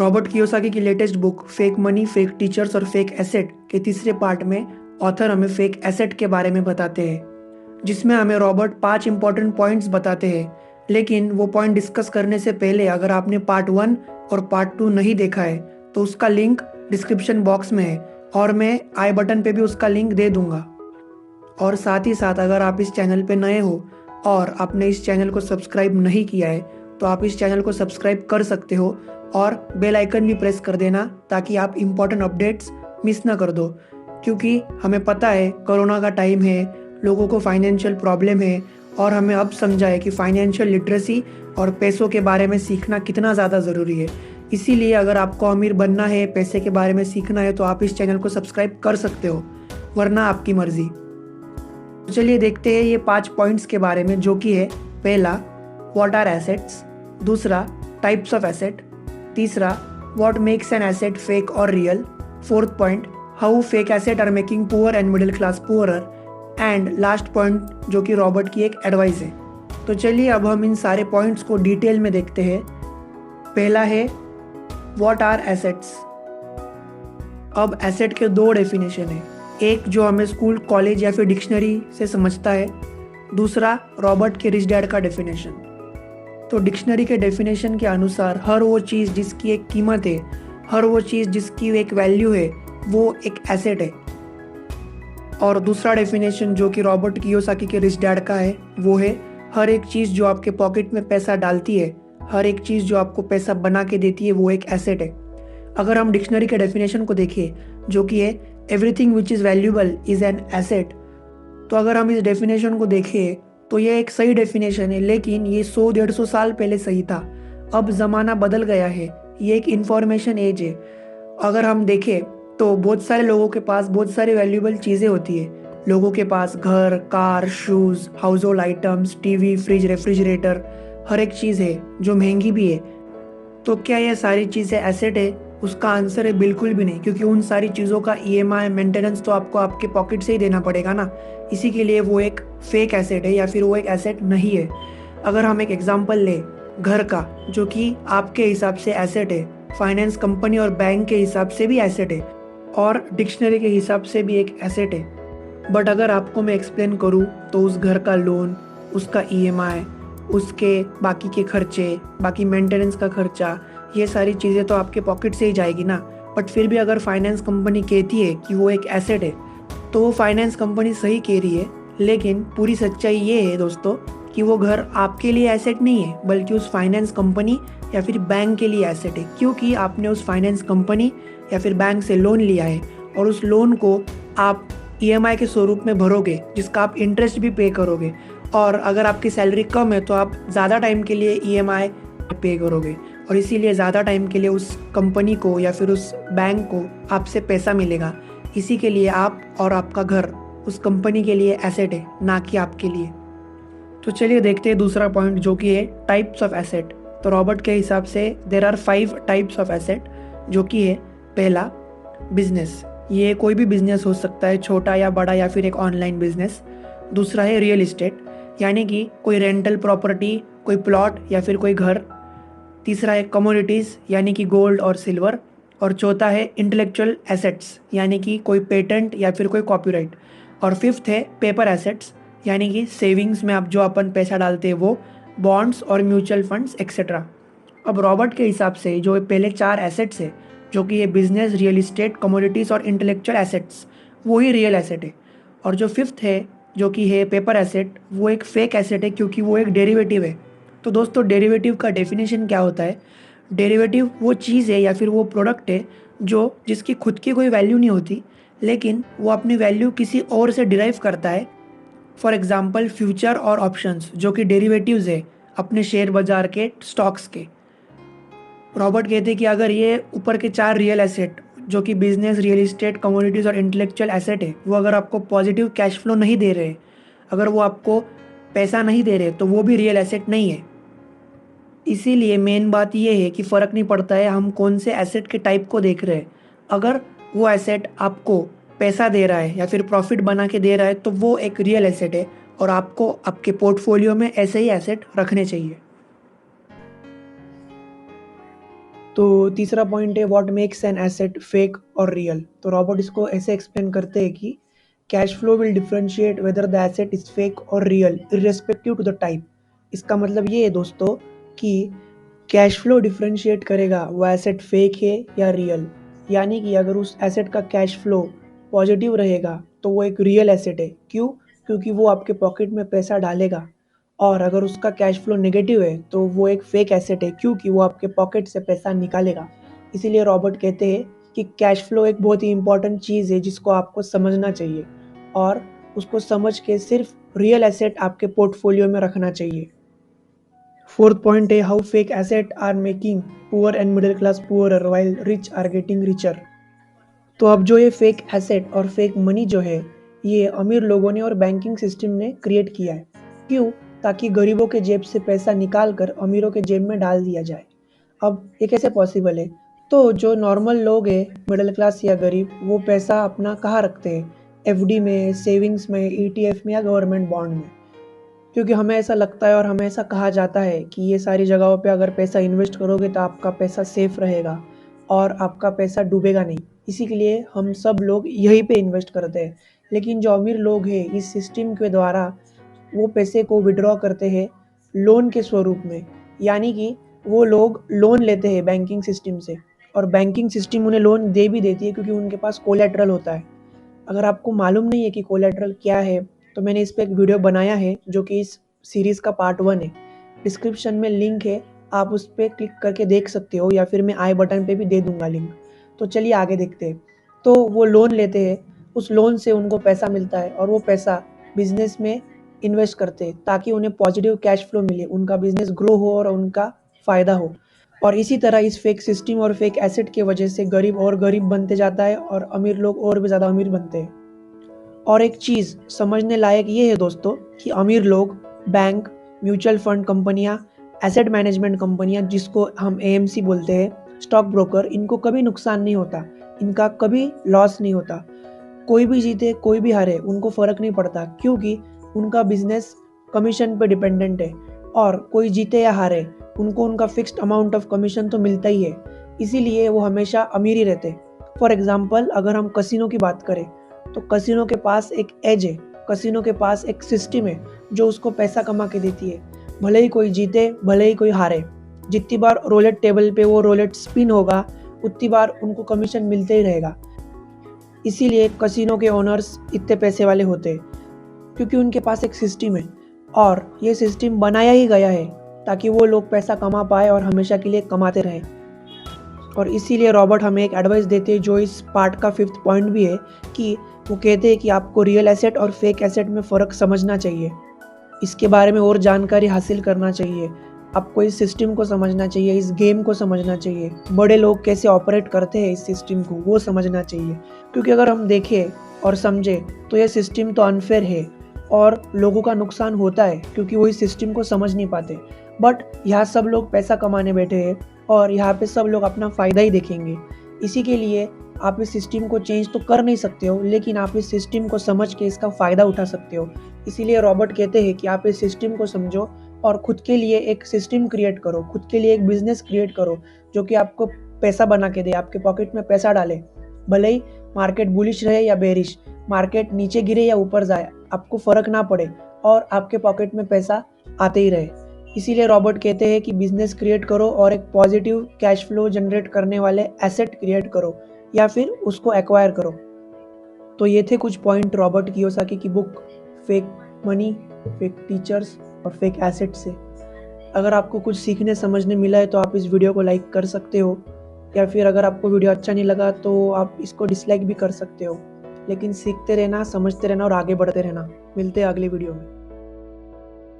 Robert Kiyosaki की latest book fake money, fake teachers और fake asset के तीसरे पार्ट में ऑथर हमें फेक एसेट के बारे में बताते हैं, जिसमें हमें रॉबर्ट 5 इंपॉर्टेंट पॉइंट्स बताते हैं। लेकिन वो पॉइंट डिस्कस करने से पहले अगर आपने पार्ट 1 और पार्ट 2 नहीं देखा है तो उसका लिंक डिस्क्रिप्शन बॉक्स में है और मैं आई बटन पे भी उसका लिंक दे दूंगा। और साथ ही साथ अगर आप इस चैनल पे नए हो और आपने इस चैनल को सब्सक्राइब नहीं किया है तो आप इस चैनल को सब्सक्राइब कर सकते हो और बेल आइकन भी प्रेस कर देना ताकि आप इम्पोर्टेंट अपडेट्स मिस ना कर दो। क्योंकि हमें पता है कोरोना का टाइम है, लोगों को फाइनेंशियल प्रॉब्लम है और हमें अब समझा है कि फाइनेंशियल लिटरेसी और पैसों के बारे में सीखना कितना ज़्यादा ज़रूरी है। इसीलिए अगर आपको अमीर बनना है, पैसे के बारे में सीखना है तो आप इस चैनल को सब्सक्राइब कर सकते हो, वरना आपकी मर्जी। तो चलिए देखते हैं ये 5 पॉइंट्स के बारे में, जो कि है पहला व्हाट आर एसेट्स, दूसरा टाइप्स ऑफ एसेट, तीसरा what makes an asset fake और real, fourth point how fake asset are making poor and middle class poorer, and last point जो कि रॉबर्ट की एक एडवाइस है। तो चलिए अब हम इन सारे पॉइंट्स को डिटेल में देखते हैं। पहला है व्हाट आर एसेट्स। अब एसेट के 2 डेफिनेशन है, एक जो हमें स्कूल, कॉलेज या फिर डिक्शनरी से समझता है, दूसरा रॉबर्ट के रिच डैड का डेफिनेशन। तो डिक्शनरी के डेफिनेशन के अनुसार हर वो चीज़ जिसकी एक कीमत है, हर वो चीज़ जिसकी एक वैल्यू है, वो एक एसेट है। और दूसरा डेफिनेशन जो कि रॉबर्ट कियोसाकी के रिच डैड का है, वो है हर एक चीज़ जो आपके पॉकेट में पैसा डालती है, हर एक चीज़ जो आपको पैसा बना के देती है, वो एक एसेट है। अगर हम डिक्शनरी के डेफिनेशन को देखें जो कि है everything which is valuable is an asset, तो अगर हम इस डेफिनेशन को देखें तो ये एक सही डेफिनेशन है, लेकिन ये 100-150 साल पहले सही था। अब ज़माना बदल गया है, ये एक इंफॉर्मेशन एज है। अगर हम देखें तो बहुत सारे लोगों के पास बहुत सारी वैल्यूएबल चीज़ें होती है। लोगों के पास घर, car, shoes, household items, TV, fridge, refrigerator, हर एक चीज़ है जो महंगी भी है। तो क्या ये सारी चीज़ें एसेट है? उसका आंसर है बिल्कुल भी नहीं, क्योंकि उन सारी चीज़ों का ईएमआई, मेंटेनेंस तो आपको आपके पॉकेट से ही देना पड़ेगा ना। इसी के लिए वो एक फेक एसेट है या फिर वो एक एसेट नहीं है। अगर हम एक एग्जांपल ले घर का, जो कि आपके हिसाब से एसेट है, फाइनेंस कंपनी और बैंक के हिसाब से भी एसेट है और डिक्शनरी के हिसाब से भी एक एसेट है। बट अगर आपको मैं एक्सप्लेन करूँ तो उस घर का लोन, उसका ईएमआई, उसके बाकी के खर्चे, बाकी मेंटेनेंस का खर्चा, ये सारी चीज़ें तो आपके पॉकेट से ही जाएगी ना। बट फिर भी अगर फाइनेंस कंपनी कहती है कि वो एक एसेट है तो वो फाइनेंस कंपनी सही कह रही है, लेकिन पूरी सच्चाई ये है दोस्तों कि वो घर आपके लिए एसेट नहीं है, बल्कि उस फाइनेंस कंपनी या फिर बैंक के लिए एसेट है। क्योंकि आपने उस फाइनेंस कंपनी या फिर बैंक से लोन लिया है और उस लोन को आप ईएमआई के स्वरूप में भरोगे, जिसका आप इंटरेस्ट भी पे करोगे। और अगर आपकी सैलरी कम है तो आप ज़्यादा टाइम के लिए ईएमआई पे करोगे और इसीलिए ज़्यादा टाइम के लिए उस कंपनी को या फिर उस बैंक को आपसे पैसा मिलेगा। इसी के लिए आप और आपका घर उस कंपनी के लिए एसेट है, ना कि आपके लिए। तो चलिए देखते हैं दूसरा पॉइंट जो कि है टाइप्स ऑफ एसेट। तो रॉबर्ट के हिसाब से there are 5 types of asset, जो कि है पहला बिजनेस। ये कोई भी बिजनेस हो सकता है, छोटा या बड़ा या फिर एक ऑनलाइन बिजनेस। दूसरा है रियल इस्टेट, यानी कि कोई रेंटल प्रॉपर्टी, कोई प्लॉट या फिर कोई घर। तीसरा है कमोडिटीज़, यानी कि गोल्ड और सिल्वर। और चौथा है इंटेलेक्चुअल एसेट्स, यानी कि कोई पेटेंट या फिर कोई कॉपीराइट। और फिफ्थ है पेपर एसेट्स, यानी कि सेविंग्स में आप जो अपन पैसा डालते हैं वो, बॉन्ड्स और म्यूचुअल फंड्स एक्सेट्रा। अब रॉबर्ट के हिसाब से जो पहले 4 एसेट्स है, जो कि ये बिजनेस, रियल इस्टेट, कमोडिटीज़ और इंटेलेक्चुअल एसेट्स, वो ही रियल एसेट है। और जो फिफ्थ है जो कि है पेपर एसेट, वो एक फेक एसेट है, क्योंकि वो एक डेरिवेटिव है। तो दोस्तों डेरिवेटिव का डेफिनेशन क्या होता है? डेरिवेटिव वो चीज़ है या फिर वो प्रोडक्ट है जो जिसकी खुद की कोई वैल्यू नहीं होती, लेकिन वो अपनी वैल्यू किसी और से डिराइव करता है। फॉर एग्जांपल फ्यूचर और ऑप्शंस, जो कि डेरिवेटिव्स है अपने शेयर बाजार के, स्टॉक्स के। रॉबर्ट कहते हैं कि अगर ये ऊपर के 4 रियल एसेट, जो कि बिजनेस, रियल इस्टेट, कमोडिटीज़ और इंटेलेक्चुअल एसेट है, वो अगर आपको पॉजिटिव कैश फ्लो नहीं दे रहे, अगर वो आपको पैसा नहीं दे रहे, तो वो भी रियल एसेट नहीं है। इसीलिए मेन बात ये है कि फ़र्क नहीं पड़ता है हम कौन से एसेट के टाइप को देख रहे हैं। अगर वो एसेट आपको पैसा दे रहा है या फिर प्रॉफिट बना के दे रहा है तो वो एक रियल एसेट है और आपको आपके पोर्टफोलियो में ऐसे ही एसेट रखने चाहिए। तो तीसरा पॉइंट है what makes an asset fake और रियल। तो रॉबर्ट इसको ऐसे एक्सप्लेन करते हैं कि cash flow will differentiate whether the asset is fake और real irrespective to the type. इसका मतलब ये है दोस्तों कि कैश फ्लो डिफरेंशिएट करेगा वो एसेट फेक है या रियल। यानी कि अगर उस एसेट का कैश फ्लो पॉजिटिव रहेगा तो वो एक रियल एसेट है। क्यों? क्योंकि वो आपके पॉकेट में पैसा डालेगा। और अगर उसका कैश फ्लो नेगेटिव है तो वो एक फेक एसेट है, क्योंकि वो आपके पॉकेट से पैसा निकालेगा। इसीलिए रॉबर्ट कहते हैं कि कैश फ्लो एक बहुत ही इंपॉर्टेंट चीज़ है जिसको आपको समझना चाहिए, और उसको समझ के सिर्फ रियल एसेट आपके पोर्टफोलियो में रखना चाहिए। फोर्थ पॉइंट है how fake asset are making poor and middle class poorer while rich are getting richer. तो अब जो ये फेक एसेट और फेक मनी जो है, ये अमीर लोगों ने और बैंकिंग सिस्टम ने क्रिएट किया है। क्यों? ताकि गरीबों के जेब से पैसा निकाल कर अमीरों के जेब में डाल दिया जाए। अब ये कैसे पॉसिबल है? तो जो नॉर्मल लोग हैं, मिडिल क्लास या गरीब, वो पैसा अपना कहाँ रखते हैं? एफडी में, सेविंग्स में, ईटीएफ में या गवर्नमेंट बॉन्ड में। क्योंकि हमें ऐसा लगता है और हमें ऐसा कहा जाता है कि ये सारी जगहों पे अगर पैसा इन्वेस्ट करोगे तो आपका पैसा सेफ रहेगा और आपका पैसा डूबेगा नहीं। इसी के लिए हम सब लोग यहीं पे इन्वेस्ट करते हैं। लेकिन जो अमीर लोग हैं, इस सिस्टम के द्वारा वो पैसे को विड्रॉ करते हैं लोन के स्वरूप में। यानी कि वो लोग लोन लेते हैं बैंकिंग सिस्टम से, और बैंकिंग सिस्टम उन्हें लोन दे भी देती है क्योंकि उनके पास कोलेट्रल होता है। अगर आपको मालूम नहीं है कि कोलेट्रल क्या है, तो मैंने इस पे एक वीडियो बनाया है जो कि इस सीरीज़ का पार्ट 1 है। डिस्क्रिप्शन में लिंक है, आप उस पर क्लिक करके देख सकते हो, या फिर मैं आई बटन पे भी दे दूंगा लिंक। तो चलिए आगे देखते हैं। तो वो लोन लेते हैं, उस लोन से उनको पैसा मिलता है और वो पैसा बिजनेस में इन्वेस्ट करते हैं ताकि उन्हें पॉजिटिव कैश फ्लो मिले, उनका बिजनेस ग्रो हो और उनका फ़ायदा हो। और इसी तरह इस फेक सिस्टम और फेक एसेट की वजह से गरीब और गरीब बनते जाता है और अमीर लोग और भी ज़्यादा अमीर बनते हैं। और एक चीज़ समझने लायक ये है दोस्तों कि अमीर लोग, बैंक, म्यूचुअल फंड कंपनियां, एसेट मैनेजमेंट कंपनियां जिसको हम एएमसी बोलते हैं, स्टॉक ब्रोकर, इनको कभी नुकसान नहीं होता, इनका कभी लॉस नहीं होता। कोई भी जीते कोई भी हारे उनको फ़र्क नहीं पड़ता, क्योंकि उनका बिजनेस कमीशन पे डिपेंडेंट है। और कोई जीते या हारे उनको उनका फिक्स्ड अमाउंट ऑफ कमीशन तो मिलता ही है। इसीलिए वो हमेशा अमीर ही रहते। फॉर एग्जाम्पल अगर हम कसिनो की बात करें, तो कसिनो के पास एक एज है, कसिनो के पास एक सिस्टम है जो उसको पैसा कमा के देती है। भले ही कोई जीते भले ही कोई हारे, जितनी बार रोलेट टेबल पे वो रोलेट स्पिन होगा उतनी बार उनको कमीशन मिलते ही रहेगा। इसीलिए कसिनो के ओनर्स इतने पैसे वाले होते हैं, क्योंकि उनके पास एक सिस्टम है, और ये सिस्टम बनाया ही गया है ताकि वो लोग पैसा कमा पाए और हमेशा के लिए कमाते रहे। और इसीलिए रॉबर्ट हमें एक एडवाइस देते हैं जो इस पार्ट का 5th पॉइंट भी है, कि वो कहते हैं कि आपको रियल एसेट और फेक एसेट में फ़र्क समझना चाहिए, इसके बारे में और जानकारी हासिल करना चाहिए, आपको इस सिस्टम को समझना चाहिए, इस गेम को समझना चाहिए, बड़े लोग कैसे ऑपरेट करते हैं इस सिस्टम को वो समझना चाहिए। क्योंकि अगर हम देखें और समझें तो ये सिस्टम तो अनफेयर है और लोगों का नुकसान होता है क्योंकि वो इस सिस्टम को समझ नहीं पाते। बट यहाँ सब लोग पैसा कमाने बैठे हैं और यहाँ पे सब लोग अपना फ़ायदा ही देखेंगे। इसी के लिए आप इस सिस्टम को चेंज तो कर नहीं सकते हो, लेकिन आप इस सिस्टम को समझ के इसका फ़ायदा उठा सकते हो। इसीलिए रॉबर्ट कहते हैं कि आप इस सिस्टम को समझो और खुद के लिए एक सिस्टम क्रिएट करो, खुद के लिए एक बिजनेस क्रिएट करो जो कि आपको पैसा बना के दे, आपके पॉकेट में पैसा डाले। भले ही मार्केट बुलिश रहे या बेरिश, मार्केट नीचे गिरे या ऊपर जाए, आपको फ़र्क ना पड़े और आपके पॉकेट में पैसा आते ही रहे। इसीलिए रॉबर्ट कहते हैं कि बिजनेस क्रिएट करो और एक पॉजिटिव कैश फ्लो जनरेट करने वाले एसेट क्रिएट करो या फिर उसको एक्वायर करो। तो ये थे कुछ पॉइंट रॉबर्ट कियोसाकी की book fake money, fake teachers और फेक एसेट से। अगर आपको कुछ सीखने समझने मिला है तो आप इस वीडियो को लाइक कर सकते हो, या फिर अगर आपको वीडियो अच्छा नहीं लगा तो आप इसको डिसलाइक भी कर सकते हो। लेकिन सीखते रहना, समझते रहना और आगे बढ़ते रहना। मिलते हैं अगले वीडियो में।